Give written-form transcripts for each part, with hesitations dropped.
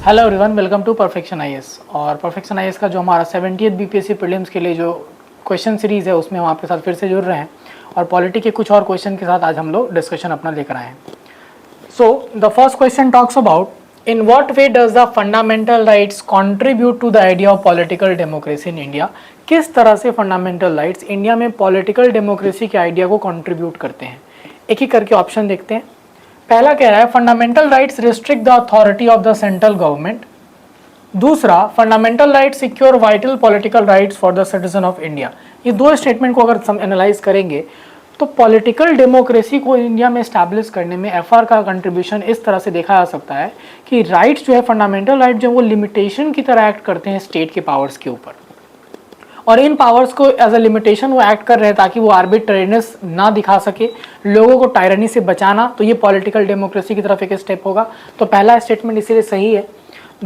Hello everyone, welcome to Perfection IAS. और Perfection IAS का जो हमारा 70th बीपीएससी प्रीलिम्स के लिए जो क्वेश्चन सीरीज़ है उसमें हम आपके साथ फिर से जुड़ रहे हैं और पॉलिटी के कुछ और क्वेश्चन के साथ आज हम लोग डिस्कशन अपना लेकर आए हैं। So the first question talks about in what way does the fundamental rights contribute to the idea of political democracy in India. किस तरह से फंडामेंटल राइट्स इंडिया में पॉलिटिकल डेमोक्रेसी के आइडिया को कंट्रीब्यूट करते हैं। एक ही करके ऑप्शन देखते हैं। पहला कह रहा है fundamental rights restrict the authority of the central government. दूसरा, fundamental rights secure vital political rights for the citizen of India. ये दो स्टेटमेंट को अगर हम एनालाइज करेंगे तो पॉलिटिकल डेमोक्रेसी को इंडिया में एस्टैब्लिश करने में एफआर का कंट्रीब्यूशन इस तरह से देखा जा सकता है कि राइट्स जो है, फंडामेंटल राइट जो वो लिमिटेशन की तरह एक्ट करते हैं स्टेट के पावर्स के ऊपर, और इन पावर्स को एज अ लिमिटेशन वो एक्ट कर रहे हैं ताकि वो आर्बिट्रेरीनेस ना दिखा सके, लोगों को टायरनी से बचाना। तो ये पॉलिटिकल डेमोक्रेसी की तरफ एक स्टेप होगा। तो पहला स्टेटमेंट इसीलिए सही है।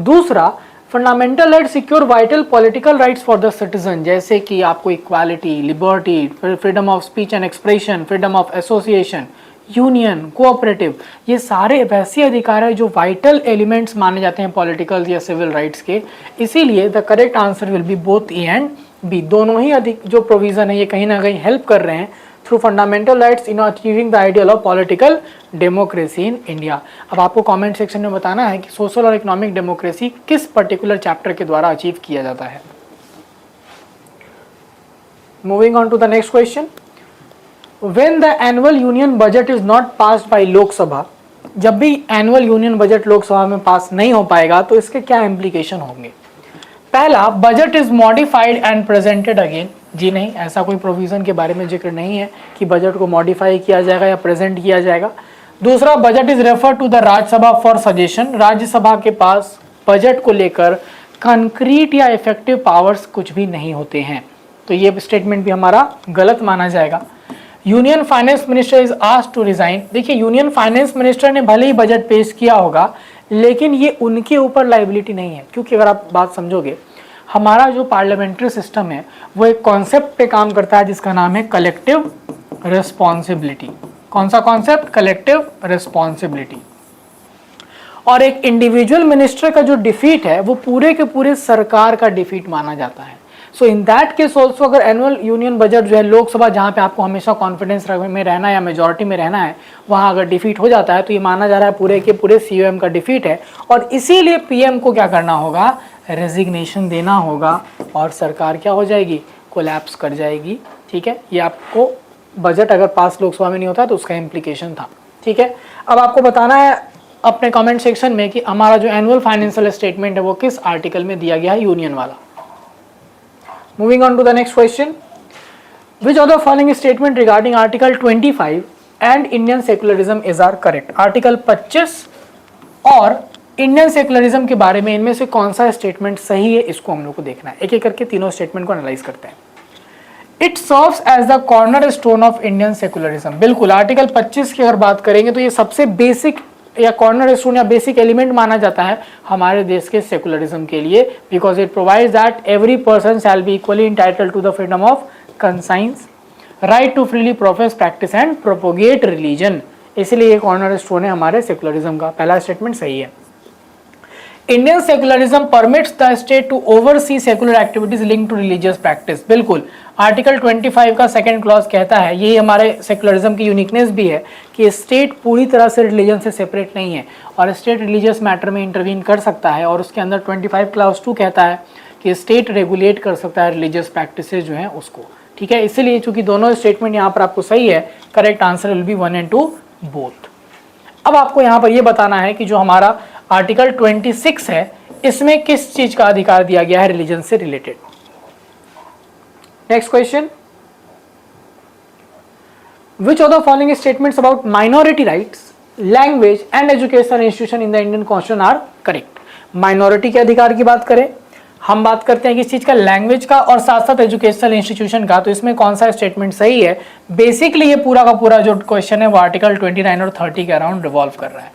दूसरा, fundamental right secure vital political rights for the citizen, जैसे कि आपको equality, liberty, freedom of speech and expression, freedom of association, union, cooperative, ये सारे वैसे अधिकार है जो वाइटल एलिमेंट्स माने जाते हैं पॉलिटिकल या सिविल राइट्स के। इसीलिए the correct answer will be both A and B. दोनों ही अधिक जो प्रोविजन है ये कहीं ना कहीं हेल्प कर रहे हैं through fundamental rights in achieving the ideal of political democracy in India. अब आपको कमेंट सेक्शन में बताना है कि सोशल और इकोनॉमिक डेमोक्रेसी किस पर्टिकुलर चैप्टर के द्वारा अचीव किया जाता है। Moving on to the next question. When the annual union budget is not passed by Lok Sabha, जब भी एनुअल यूनियन बजट लोकसभा में पास नहीं हो पाएगा तो इसके क्या इम्प्लीकेशन होंगे। पहला, budget is modified and presented again. जी नहीं, ऐसा कोई प्रोविजन के बारे में जिक्र नहीं है कि बजट को मॉडिफाई किया जाएगा या प्रेजेंट किया जाएगा। दूसरा, budget is refer to the Rajya Sabha for suggestion. Rajya Sabha के पास बजट को लेकर कंक्रीट या इफेक्टिव पावर्स कुछ भी नहीं होते हैं। तो ये स्टेटमेंट भी हमारा गलत माना जाएगा। Union finance minister is asked to resign. देखिए, यूनियन फाइनेंस मिनिस्टर ने भले ही बजट पेश किया होगा लेकिन ये उनके ऊपर लाइबिलिटी नहीं है, क्योंकि अगर आप बात समझोगे, हमारा जो पार्लियामेंट्री सिस्टम है वो एक कॉन्सेप्ट पे काम करता है जिसका नाम है कलेक्टिव रिस्पॉन्सिबिलिटी। कौन सा कॉन्सेप्ट? Collective responsibility. और एक इंडिविजुअल मिनिस्टर का जो डिफीट है वो पूरे के पूरे सरकार का डिफीट माना जाता है। सो इन दैट केस ऑल्सो, अगर एनुअल यूनियन बजट जो है लोकसभा, जहाँ पे आपको हमेशा कॉन्फिडेंस में रहना है या मेजॉरिटी में रहना है, वहाँ अगर डिफीट हो जाता है तो ये माना जा रहा है पूरे के पूरे सीओएम का डिफीट है, और इसीलिए पीएम को क्या करना होगा? रेजिग्नेशन देना होगा और सरकार क्या हो जाएगी? कोलैप्स कर जाएगी। ठीक है, ये आपको बजट अगर पास लोकसभा में नहीं होता तो उसका इम्प्लीकेशन था। ठीक है, अब आपको बताना है अपने कमेंट सेक्शन में कि हमारा जो एनुअल फाइनेंशियल स्टेटमेंट है वो किस आर्टिकल में दिया गया है, यूनियन वाला। Moving on to the next question. Which of the following statement regarding Article 25 and Indian secularism is are correct? Article 25 और इंडियन सेकुलरिज्म के बारे में इनमें से कौन सा स्टेटमेंट सही है, इसको हम लोग को देखना है। एक एक करके तीनों स्टेटमेंट को एनालाइज करते हैं। It serves as the corner stone of Indian secularism. बिल्कुल, आर्टिकल 25 की अगर बात करेंगे तो ये सबसे बेसिक या कॉर्नर स्टोन या बेसिक एलिमेंट माना जाता है हमारे देश के सेकुलरिज्म के लिए, because it provides that every person shall be equally entitled to the freedom of conscience, right to freely profess, practice and propagate religion. इसलिए ये कॉर्नर स्टोन है हमारे सेकुलरिज्म का। पहला स्टेटमेंट सही है। Indian secularism permits the state to oversee secular activities link to religious practice. बिल्कुल, article 25 का सेकंड क्लॉज कहता है, ये हमारे सेकुलरिज्म की यूनिकनेस भी है कि स्टेट पूरी तरह से रिलीजन से सेपरेट नहीं है और स्टेट रिलीजियस मैटर में इंटरवीन कर सकता है। और उसके अंदर 25 क्लॉज 2 कहता है कि स्टेट रेगुलेट कर सकता है रिलीजियस प्रैक्टिसेस जो हैं उसको। ठीक है, इसीलिए चूंकि दोनों स्टेटमेंट यहाँ पर आपको सही है, correct answer will be 1 and 2 both. अब आपको यहाँ पर ये बताना है कि जो हमारा आर्टिकल 26 है इसमें किस चीज का अधिकार दिया गया है रिलीजन से related. Next question. Which of the following statements about minority rights, language and educational institution in the Indian constitution are correct. Minority के अधिकार की बात करें, हम बात करते हैं किस चीज का? लैंग्वेज का और साथ साथ एजुकेशनल इंस्टीट्यूशन का। तो इसमें कौन सा स्टेटमेंट सही है? बेसिकली ये पूरा का पूरा जो क्वेश्चन है वो आर्टिकल 29 और 30 के अराउंड रिवॉल्व कर रहा है।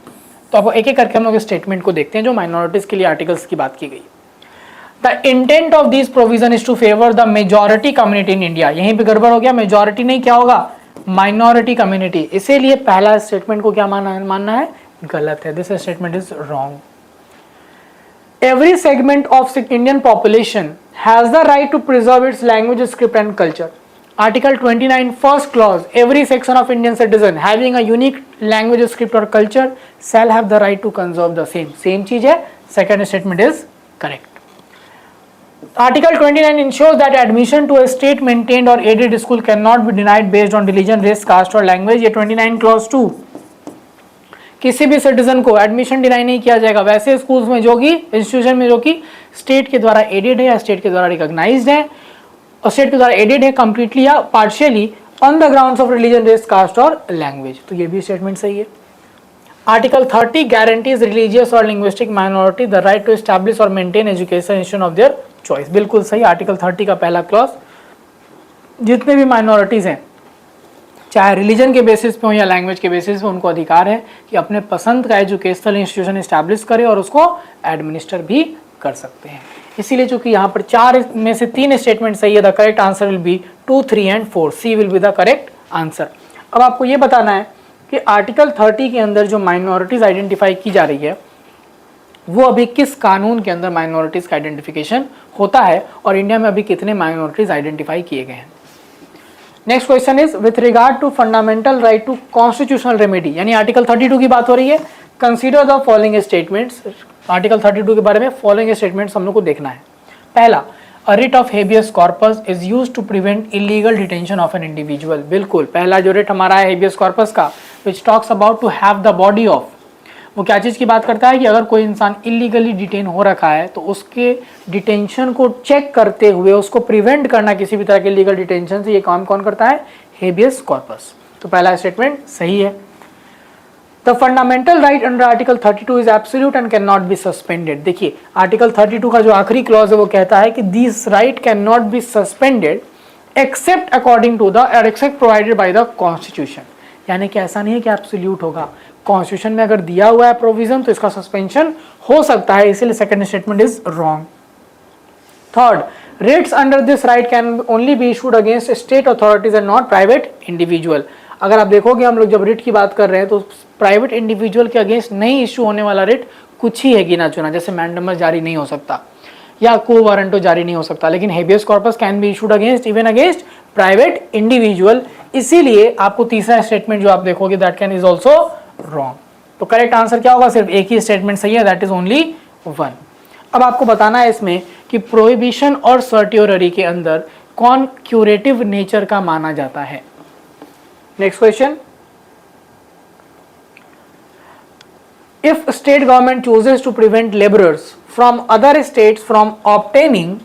तो आपको एक एक करके हम लोग स्टेटमेंट को देखते हैं जो माइनॉरिटीज के लिए आर्टिकल्स की बात की गई। The intent of this provision is to favour the majority community in India. यहीं पे गड़बड़ हो गया, मेजॉरिटी नहीं, क्या होगा? Minority community. इसीलिए पहला स्टेटमेंट को क्या मानना है? गलत है। This statement is wrong. every segment of Indian population has the right to preserve its language, script and culture. Article 29 first clause, every section of Indian citizen having a unique language, script or culture shall have the right to conserve the same चीज है, second statement is correct. Article 29 ensures that admission to a state maintained or aided school cannot be denied based on religion, race, caste or language. ये 29 clause 2, किसी भी citizen को admission deny नहीं किया जाएगा वैसे स्कूल्स में जो कि इंस्टीट्यूशन में जो कि स्टेट के द्वारा एडेड है या स्टेट के द्वारा रिकॉग्नाइज्ड है और स्टेट के द्वारा एडेड है कंप्लीटली या partially on the grounds of religion, race, caste और लैंग्वेज। तो ये भी स्टेटमेंट सही है। आर्टिकल 30 गारंटीज रिलीजियस और linguistic minority the right to establish और maintain education institution of their choice. बिल्कुल सही। आर्टिकल 30 का पहला क्लॉज, जितने भी माइनॉरिटीज हैं चाहे रिलीजन के बेसिस पे हो या लैंग्वेज के बेसिस पे, उनको अधिकार है कि अपने पसंद का एजुकेशनल इंस्टीट्यूशन एस्टैब्लिश करें और उसको एडमिनिस्टर भी कर सकते हैं। इसीलिए चूंकि यहाँ पर 4 में से 3 स्टेटमेंट सही है, the correct answer will be 2, 3 and 4, C will be the correct answer. अब आपको ये बताना है कि आर्टिकल 30 के अंदर जो माइनॉरिटीज आइडेंटिफाई की जा रही है वो अभी किस कानून के अंदर माइनॉरिटीज का आइडेंटिफिकेशन होता है और इंडिया में अभी कितने माइनॉरिटीज आइडेंटिफाई किए गए हैं। Next question is with regard to fundamental right to constitutional remedy, यानी आर्टिकल 32 की बात हो रही है। Consider the following statements, article 32 के बारे में फॉलोइंग स्टेटमेंट्स हम लोग को देखना है। पहला, a writ of habeas corpus is used to prevent illegal detention of an individual. बिल्कुल, पहला जो रिट हमारा है हेबियस कॉर्पस का, which talks about to have the body of, वो क्या चीज़ की बात करता है कि अगर कोई इंसान इलीगली डिटेन हो रखा है तो उसके डिटेंशन को चेक करते हुए उसको प्रिवेंट करना किसी भी तरह के लीगल डिटेंशन से, ये काम कौन करता है? Habeas corpus. तो पहला स्टेटमेंट सही है। The fundamental right under article 32 is absolute and can not be suspended. देखिए आर्टिकल 32 का जो आखिरी क्लॉज है वो कहता है कि this right can not be suspended except according to the except provided by the constitution. यानी कि ऐसा नहीं है कि एब्सोल्यूट होगा, कॉन्स्टिट्यूशन में अगर दिया हुआ है प्रोविजन तो इसका सस्पेंशन हो सकता है, इसीलिए second statement is wrong. Third, rates under this right can only be issued against state authorities and not private individual. अगर आप देखोगे हम लोग जब रिट की बात कर रहे हैं तो प्राइवेट इंडिविजुअल के अगेंस्ट नहीं इशू होने वाला रिट कुछ ही है गिना चुना, जैसे मैंडेमस जारी नहीं हो सकता या को वारंटो जारी नहीं हो सकता, लेकिन habeas corpus can be issued against even against private individual. इसीलिए आपको तीसरा स्टेटमेंट जो आप देखोगे that can is also wrong. तो करेक्ट आंसर क्या होगा? सिर्फ एक ही स्टेटमेंट सही है, दैट इज ओनली 1। अब आपको बताना है इसमें कि प्रोहिबिशन और सर्टियोररी के अंदर कौन क्यूरेटिव नेचर का माना जाता है। Next question, if state government chooses to prevent labourers from other states from obtaining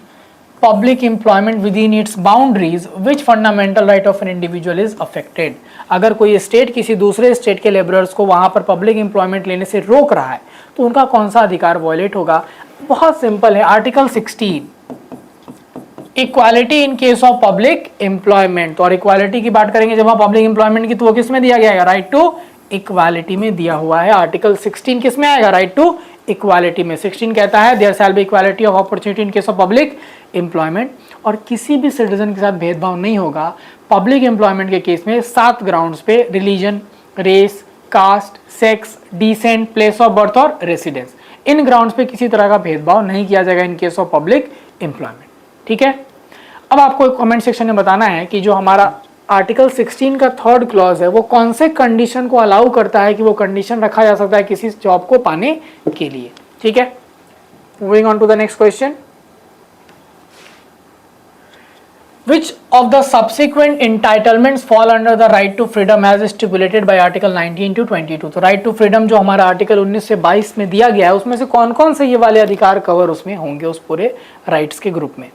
public employment within its boundaries, which fundamental right of an individual is affected? अगर कोई स्टेट किसी दूसरे स्टेट के labourers को वहां पर पब्लिक एम्प्लॉयमेंट लेने से रोक रहा है तो उनका कौन सा अधिकार वायलेट होगा? बहुत सिंपल है, article 16 equality in case of public employment. और इक्वालिटी की बात करेंगे जब हम पब्लिक एम्प्लॉयमेंट की, तो वो किस में दिया गया है? राइट टू इक्वालिटी में दिया हुआ है। आर्टिकल 16 किस में आएगा? राइट टू इक्वालिटी में। 16 कहता है there shall be equality of opportunity in case of public employment, और किसी भी सिटीजन के साथ भेदभाव नहीं होगा पब्लिक एम्प्लॉयमेंट के केस में 7 ग्राउंड्स पे, religion, race, caste, sex, descent, place of birth और रेसिडेंस। इन ग्राउंड्स पे किसी तरह का भेदभाव नहीं किया जाएगा in case of public employment. ठीक है, अब आपको कमेंट सेक्शन में बताना है कि जो हमारा आर्टिकल 16 का थर्ड क्लॉज है वो कौन से कंडीशन को अलाउ करता है कि वो कंडीशन रखा जा सकता है किसी जॉब को पाने के लिए। ठीक है, moving on to the next question, which of the subsequent entitlements fall under the right to freedom as stipulated by article 19 to 22? तो right to freedom जो हमारा आर्टिकल 19 से 22 में दिया गया है उसमें से कौन कौन से ये वाले अधिकार कवर उसमें होंगे उस पूरे राइट्स के ग्रुप में?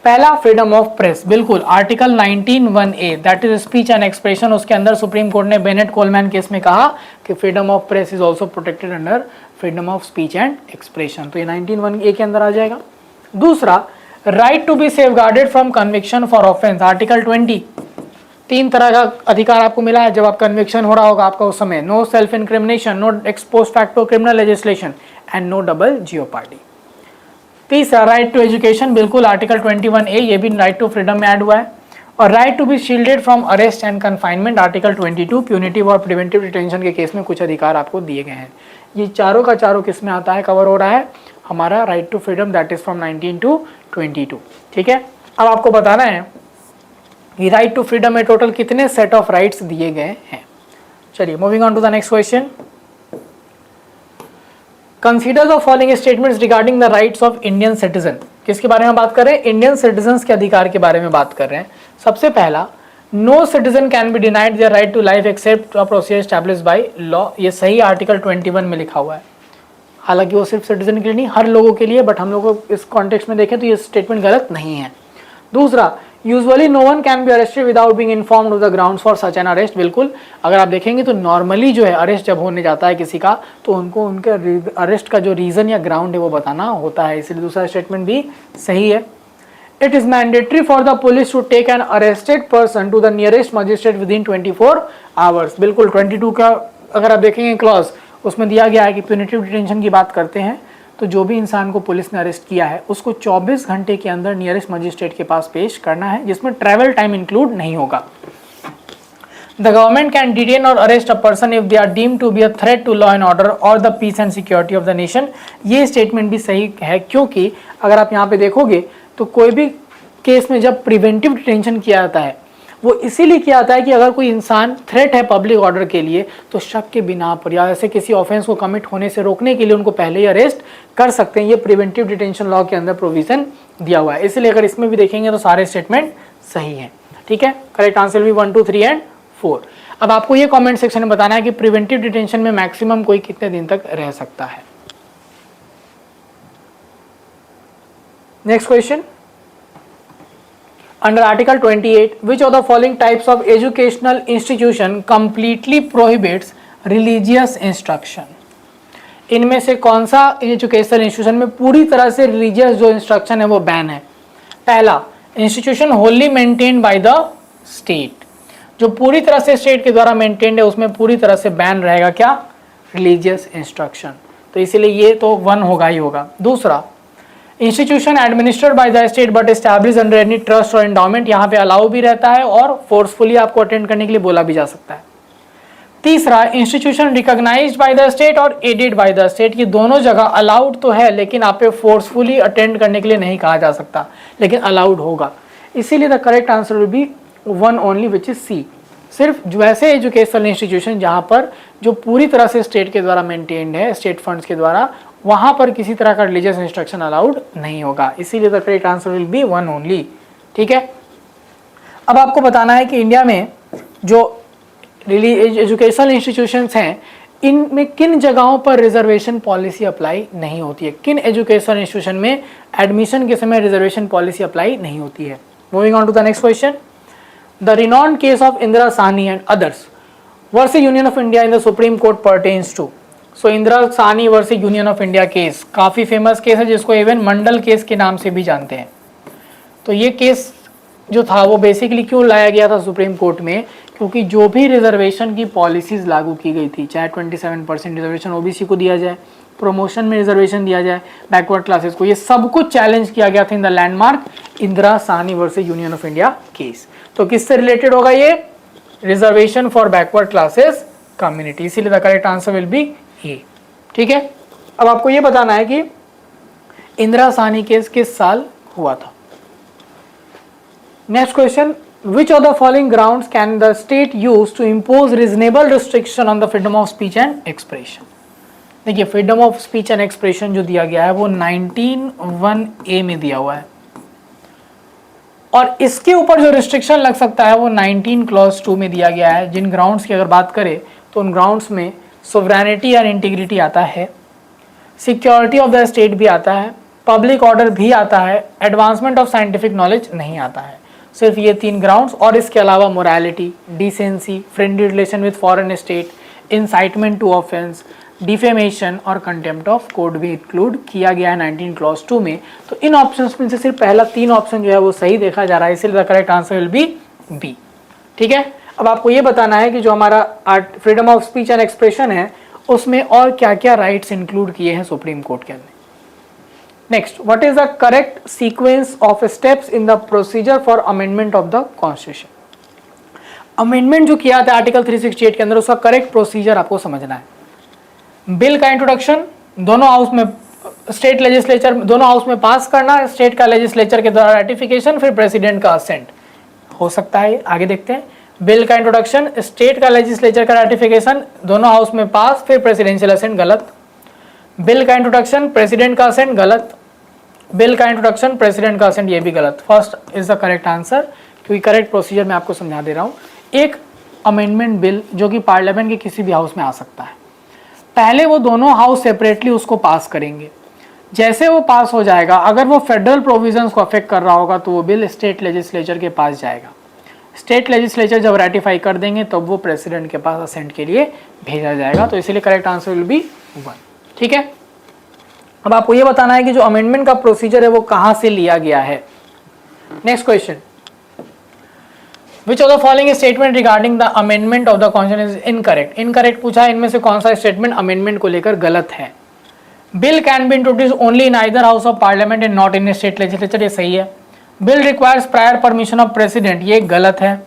पहला, फ्रीडम ऑफ प्रेस। बिल्कुल, article 19(1)(a that is speech and expression, उसके अंदर सुप्रीम कोर्ट ने बेनेट कोलमैन केस में कहा कि freedom of press is also protected under freedom of speech and expression, तो ये 19(1)(a के अंदर आ जाएगा। दूसरा, right to be safeguarded from conviction for offence, article 20। 3 तरह का अधिकार आपको मिला है जब आप कन्विक्शन हो रहा होगा आपका उस समय। No self incrimination, no ex post facto criminal legislation and no double jeopardy. तीसरा, राइट टू एजुकेशन, बिल्कुल आर्टिकल 21(a), ये भी राइट टू फ्रीडम में ऐड हुआ है। और right to be shielded from arrest and confinement, article 22, punitive और preventive detention के केस में कुछ अधिकार आपको दिए गए हैं। ये चारों का चारों किस में आता है, कवर हो रहा है? हमारा right to freedom that is from 19 to 22। ठीक है, अब आपको बताना है कि राइट टू फ्रीडम में टोटल कितने सेट ऑफ राइट्स दिए गए हैं। चलिए moving on to the next question. Consider the following statements regarding the rights of Indian citizen. किसके बारे में बात कर रहे हैं? इंडियन सिटीजन के अधिकार के बारे में बात कर रहे हैं। सबसे पहला, no citizen can be denied their right to life except a procedure established by law. ये सही आर्टिकल 21 में लिखा हुआ है। हालांकि वो सिर्फ सिटीजन के लिए नहीं, हर लोगों के लिए, बट हम लोग को इस कॉन्टेक्स्ट में देखें तो ये स्टेटमेंट गलत नहीं है। दूसरा, usually no one can be arrested without being informed of the grounds for such an arrest. बिल्कुल, अगर आप देखेंगे तो नॉर्मली जो है अरेस्ट जब होने जाता है किसी का तो उनको उनके अरेस्ट का जो रीजन या ग्राउंड है वो बताना होता है, इसलिए दूसरा स्टेटमेंट भी सही है। It is mandatory for the police to take an arrested person to the nearest magistrate within 24 hours. बिल्कुल, 22 का अगर आप देखेंगे क्लॉज, उसमें दिया गया है कि प्यूनिटिव डिटेंशन की बात करते हैं तो जो भी इंसान को पुलिस ने अरेस्ट किया है उसको 24 घंटे के अंदर नियरेस्ट मजिस्ट्रेट के पास पेश करना है, जिसमें ट्रैवल टाइम इंक्लूड नहीं होगा। द गवर्नमेंट कैन डिटेन और arrest a person if they are deemed to be a threat to law and order और the peace and security of the nation. ये स्टेटमेंट भी सही है, क्योंकि अगर आप यहाँ पे देखोगे तो कोई भी केस में जब प्रिवेंटिव डिटेंशन किया जाता है वो इसीलिए किया जाता है कि अगर कोई इंसान थ्रेट है पब्लिक ऑर्डर के लिए तो शक के बिना पर या ऐसे किसी ऑफेंस को कमिट होने से रोकने के लिए उनको पहले ही अरेस्ट कर सकते हैं। ये प्रिवेंटिव डिटेंशन लॉ के अंदर प्रोविजन दिया हुआ है, इसलिए अगर इसमें भी देखेंगे तो सारे स्टेटमेंट सही हैं। ठीक है, करेक्ट आंसर भी 1, 2, 3 एंड 4। अब आपको ये कमेंट सेक्शन में बताना है कि प्रिवेंटिव डिटेंशन में मैक्सिमम कोई कितने दिन तक रह सकता है। Next question, under article 28 which of the following types of educational institution completely prohibits religious instruction। इनमें से कौन सा एजुकेशनल इंस्टीट्यूशन में पूरी तरह से रिलीजियस जो इंस्ट्रक्शन है वो बैन है? पहला, institution Holi maintained by the state, जो पूरी तरह से स्टेट के द्वारा मेंटेन्ड है उसमें पूरी तरह से बैन रहेगा क्या? रिलीजियस इंस्ट्रक्शन, तो इसीलिए ये तो 1 होगा ही होगा। दूसरा, institution administered by the state but established under any trust और एंडाउमेंट, यहाँ पे अलाउ भी रहता है और फोर्सफुली आपको अटेंड करने के लिए बोला भी जा सकता है। तीसरा, institution recognised by the state और एडेड बाय द स्टेट, ये दोनों जगह अलाउड तो है लेकिन आप पे फोर्सफुली अटेंड करने के लिए नहीं कहा जा सकता, लेकिन अलाउड होगा, इसीलिए the correct answer will be 1 only which is C. सिर्फ वैसे एजुकेशनल इंस्टीट्यूशन जहाँ पर जो पूरी तरह से स्टेट के द्वारा मेंटेन्ड है, स्टेट फंड्स के द्वारा, वहां पर किसी तरह का रिलीजियस इंस्ट्रक्शन अलाउड नहीं होगा, इसीलिए the correct answer will be 1 only. ठीक है, अब आपको बताना है कि इंडिया में जो एजुकेशनल इंस्टीट्यूशंस हैं इनमें किन जगहों पर रिजर्वेशन पॉलिसी अप्लाई नहीं होती है, किन एजुकेशनल इंस्टीट्यूशन में एडमिशन के समय रिजर्वेशन पॉलिसी अप्लाई नहीं होती है। Moving on to the next question, the renowned case of Indira Sahni and others versus union of India in the supreme Court pertains to. So Indira Sahni versus union of India case काफ़ी famous case है जिसको even मंडल case के नाम से भी जानते हैं। तो ये केस जो था वो बेसिकली क्यों लाया गया था सुप्रीम कोर्ट में, क्योंकि जो भी रिजर्वेशन की पॉलिसीज़ लागू की गई थी, चाहे 27% रिजर्वेशन ओबीसी को दिया जाए, प्रमोशन में रिजर्वेशन दिया जाए बैकवर्ड क्लासेस को, ये सब कुछ चैलेंज किया गया था in the landmark Indira Sahni versus union of India case. तो किससे रिलेटेड होगा ये? Reservation for backward classes community, इसीलिए the correct answer will be A. ठीक है, अब आपको ये बताना है कि इंदिरा साहनी केस किस साल हुआ था। Next question, which of the following grounds can the state use to impose reasonable restriction on the freedom of speech and expression। देखिए, freedom of speech and expression जो दिया गया है वो 19(1)(a) में दिया हुआ है, और इसके ऊपर जो रिस्ट्रिक्शन लग सकता है वो 19(2) में दिया गया है। जिन ग्राउंड्स की अगर बात करें तो उन ग्राउंड्स में सोवरेनिटी एंड इंटीग्रिटी आता है, सिक्योरिटी ऑफ द स्टेट भी आता है, पब्लिक ऑर्डर भी आता है, एडवांसमेंट ऑफ साइंटिफिक नॉलेज नहीं आता है। सिर्फ ये 3 ग्राउंड्स, और इसके अलावा morality, decency, friendly relation with foreign state, incitement to offence, defamation और कंटेम्प्ट ऑफ कोर्ट भी इंक्लूड किया गया है 19(2) में। तो इन ऑप्शंस में से सिर्फ पहला 3 ऑप्शन जो है वो सही देखा जा रहा है, इसलिए the correct answer will be B. ठीक है, अब आपको ये बताना है कि जो हमारा freedom of speech and expression है उसमें और क्या क्या राइट्स इंक्लूड किए हैं सुप्रीम कोर्ट के अंदर। Next, what is the correct sequence of steps in the procedure for amendment of the constitution. Amendment जो किया था आर्टिकल 368 के अंदर, उसका करेक्ट प्रोसीजर आपको समझना है। बिल का इंट्रोडक्शन, दोनों हाउस में स्टेट लेजिस्लेचर दोनों हाउस में पास करना, स्टेट का लेजिस्लेचर के द्वारा रेटिफिकेशन, फिर प्रेसिडेंट का असेंट हो सकता है। आगे देखते हैं, बिल का इंट्रोडक्शन, स्टेट का लेजिस्लेचर का रेटिफिकेशन, दोनों हाउस में पास, फिर प्रेसिडेंशियल असेंट, गलत। बिल का इंट्रोडक्शन, प्रेसिडेंट का असेंट, गलत। बिल का इंट्रोडक्शन, प्रेसिडेंट का असेंट, ये भी गलत। First is the correct answer, क्योंकि करेक्ट प्रोसीजर मैं आपको समझा दे रहा हूँ। एक अमेंडमेंट बिल जो कि पार्लियामेंट के किसी भी हाउस में आ सकता है, पहले वो दोनों हाउस सेपरेटली उसको पास करेंगे, जैसे वो पास हो जाएगा, अगर वो फेडरल प्रोविजंस को अफेक्ट कर रहा होगा तो वो बिल स्टेट लेजिस्लेचर के पास जाएगा। स्टेट लेजिस्लेचर जब रेटिफाई कर देंगे तब वो प्रेसिडेंट के पास असेंट के लिए भेजा जाएगा। तो इसीलिए करेक्ट आंसर विल बी 1। ठीक है, अब आपको ये बताना है कि जो अमेंडमेंट का प्रोसीजर है वो कहां से लिया गया है। Next question, which of the following statement regarding the amendment of the constitution is incorrect. Incorrect पूछा है, इनमें से कौन सा स्टेटमेंट अमेंडमेंट को लेकर गलत है। Bill can be introduce only in either house of parliament and not in state legislature, ये सही है। Bill requires prior permission of president, ये गलत है।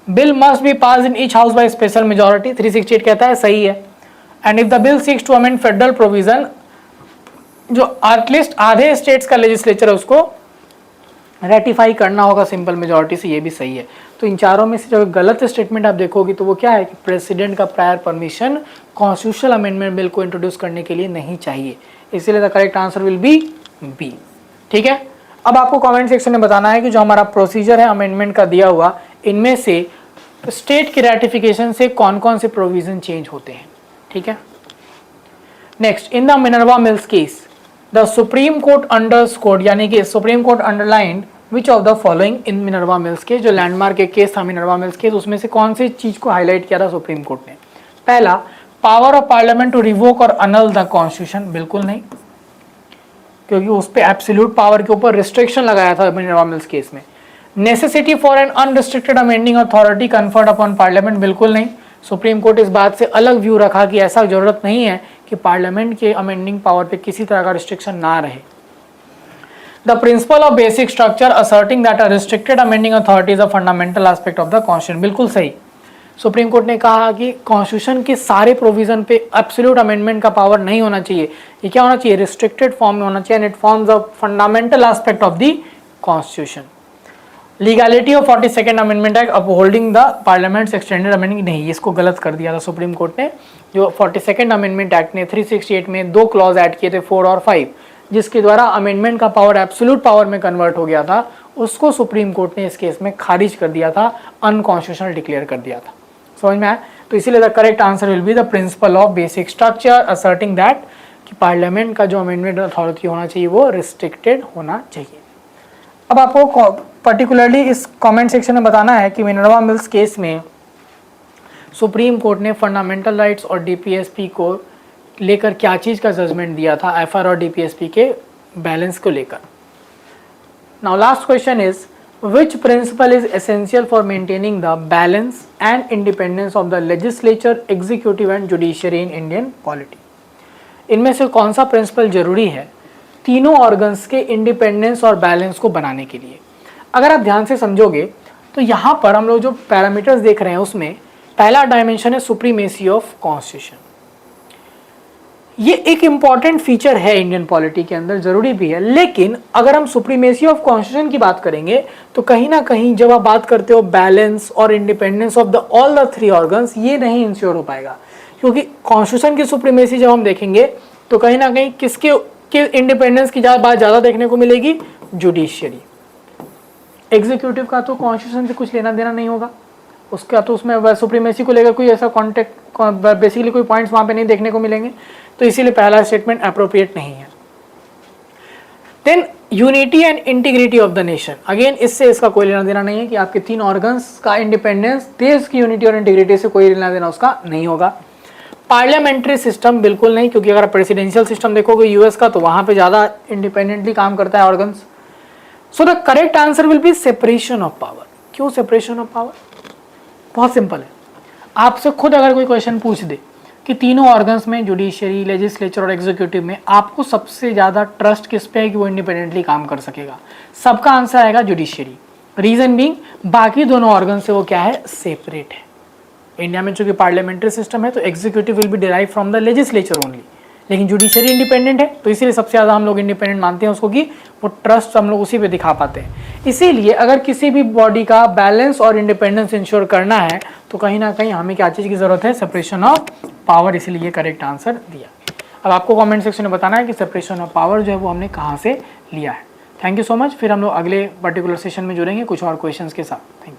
Bill must be pass in each house by special majority, 368 कहता है, सही है। And if the bill seeks to amend federal provision, जो एटलीस्ट आधे स्टेट्स का लेजिस्लेचर है उसको रेटिफाई करना होगा सिंपल मेजॉरिटी से, ये भी सही है। तो इन चारों में से जब गलत स्टेटमेंट आप देखोगे तो वो क्या है कि प्रेसिडेंट का prior permission constitutional amendment bill को इंट्रोड्यूस करने के लिए नहीं चाहिए, इसीलिए the correct answer will be B. ठीक है, अब आपको कमेंट सेक्शन में बताना है कि जो हमारा प्रोसीजर है अमेंडमेंट का दिया हुआ, इनमें से स्टेट की रेटिफिकेशन से कौन कौन से प्रोविजन चेंज होते हैं। ठीक है, next, in the Minerva mills case the supreme court underscored, यानी कि supreme court underlined which of the following in Minerva mills case, जो लैंडमार्क एक केस था मिनर्वा मिल्स केस, उसमें से कौन सी चीज को हाईलाइट किया था सुप्रीम कोर्ट ने। पहला, power of parliament to revoke और अनल द कॉन्स्टिट्यूशन, बिल्कुल नहीं, क्योंकि उस पर एब्सोल्यूट पावर के ऊपर रिस्ट्रिक्शन लगाया था मिनर्वा मिल्स केस में। Necessity for an unrestricted amending authority conferred upon parliament, बिल्कुल नहीं, सुप्रीम कोर्ट इस बात से अलग व्यू रखा कि ऐसा जरूरत नहीं है कि पार्लियामेंट के अमेंडिंग पावर पे किसी तरह का रिस्ट्रिक्शन ना रहे। The principle of basic structure asserting that a restricted amending authority is a fundamental aspect of the constitution, बिल्कुल सही। सुप्रीम कोर्ट ने कहा कि कॉन्स्टिट्यूशन के सारे प्रोविजन पे एब्सोल्यूट अमेंडमेंट का पावर नहीं होना चाहिए, ये क्या होना चाहिए, रिस्ट्रिक्टेड फॉर्म में होना चाहिए, and it forms a fundamental aspect of the constitution. Legality of 42nd amendment act upholding the parliaments extended amending, नहीं, इसको गलत कर दिया था सुप्रीम कोर्ट ने। जो 42nd अमेंडमेंट एक्ट ने 368 में 2 क्लॉज ऐड किए थे, 4 और 5, जिसके द्वारा अमेंडमेंट का पावर एब्सोल्यूट पावर में कन्वर्ट हो गया था, उसको सुप्रीम कोर्ट ने इस केस में खारिज कर दिया था, अनकॉन्स्टिट्यूशनल डिक्लेयर कर दिया था। समझ में आया? तो इसीलिए the correct answer will be the principle of basic structure asserting that कि पार्लियामेंट का जो अमेंडमेंट अथॉरिटी होना चाहिए वो रिस्ट्रिक्टेड होना चाहिए। अब आपको पर्टिकुलरली इस कमेंट सेक्शन में बताना है कि मिनर्वा मिल्स केस में सुप्रीम कोर्ट ने फंडामेंटल राइट्स और डीपीएसपी को लेकर क्या चीज़ का जजमेंट दिया था, एफआर और डीपीएसपी के बैलेंस को लेकर। Now last question is which principle is essential for maintaining the balance and independence of the legislature, executive and judiciary in Indian polity? इनमें से कौन सा प्रिंसिपल जरूरी है तीनों ऑर्गन्स के इंडिपेंडेंस और बैलेंस को बनाने के लिए? अगर आप ध्यान से समझोगे तो यहाँ पर हम लोग जो पैरामीटर्स देख रहे हैं उसमें पहला डायमेंशन है सुप्रीमेसी ऑफ कॉन्स्टिट्यूशन। ये एक इम्पॉर्टेंट फीचर है इंडियन पॉलिटी के अंदर, जरूरी भी है, लेकिन अगर हम सुप्रीमेसी ऑफ कॉन्स्टिट्यूशन की बात करेंगे तो कहीं ना कहीं जब आप बात करते हो बैलेंस और independence of the all the 3 organs, ये नहीं इंश्योर हो पाएगा, क्योंकि कॉन्स्टिट्यूशन की सुप्रीमेसी जब हम देखेंगे तो कहीं ना कहीं किसके इंडिपेंडेंस की बात ज़्यादा देखने को मिलेगी, जुडिशियरी। एग्जीक्यूटिव का तो कॉन्स्टिट्यूशन से कुछ लेना देना नहीं होगा, उसका तो उसमें सुप्रीमेसी को लेकर कोई ऐसा कॉन्टेक्ट बेसिकली कोई पॉइंट्स वहाँ पे नहीं देखने को मिलेंगे, तो इसीलिए पहला स्टेटमेंट अप्रोप्रिएट नहीं है। Than unity and integrity of the nation, again इससे इसका कोई लेना देना नहीं है कि आपके 3 ऑर्गन्स का इंडिपेंडेंस देश की यूनिटी और इंटीग्रिटी से कोई लेना देना उसका नहीं होगा। पार्लियामेंट्री सिस्टम बिल्कुल नहीं, क्योंकि अगर प्रेसिडेंशियल सिस्टम देखोगे यूएस का तो वहाँ पे ज़्यादा इंडिपेंडेंटली काम करता है organs. So the correct answer will B separation of power. क्यों सेपरेशन ऑफ पावर? बहुत सिंपल है, आपसे खुद अगर कोई क्वेश्चन पूछ दे कि तीनों ऑर्गन्स में जुडिशियरी, लेजिस्लेचर और एग्जीक्यूटिव में आपको सबसे ज़्यादा ट्रस्ट किस पे है कि वो इंडिपेंडेंटली काम कर सकेगा, सबका आंसर आएगा जुडिशियरी। रीजन बीइंग बाकी दोनों ऑर्गन से वो क्या है, सेपरेट है। इंडिया में चूंकि पार्लियामेंट्री सिस्टम है तो executive will be derive from the legislature only, लेकिन जुडिशरी इंडिपेंडेंट है, तो इसीलिए सबसे ज़्यादा हम लोग इंडिपेंडेंट मानते हैं उसको, कि वो ट्रस्ट हम लोग उसी पे दिखा पाते हैं। इसीलिए अगर किसी भी बॉडी का बैलेंस और इंडिपेंडेंस इंश्योर करना है तो कहीं ना कहीं हमें क्या चीज़ की ज़रूरत है, सेपरेशन ऑफ पावर, इसीलिए ये करेक्ट आंसर दिया। अब आपको कमेंट सेक्शन में बताना है कि सेपरेशन ऑफ पावर जो है वो हमने कहाँ से लिया है। Thank you so much. फिर हम लोग अगले पर्टिकुलर सेशन में जुड़ेंगे कुछ और क्वेश्चंस के साथ। Thank you.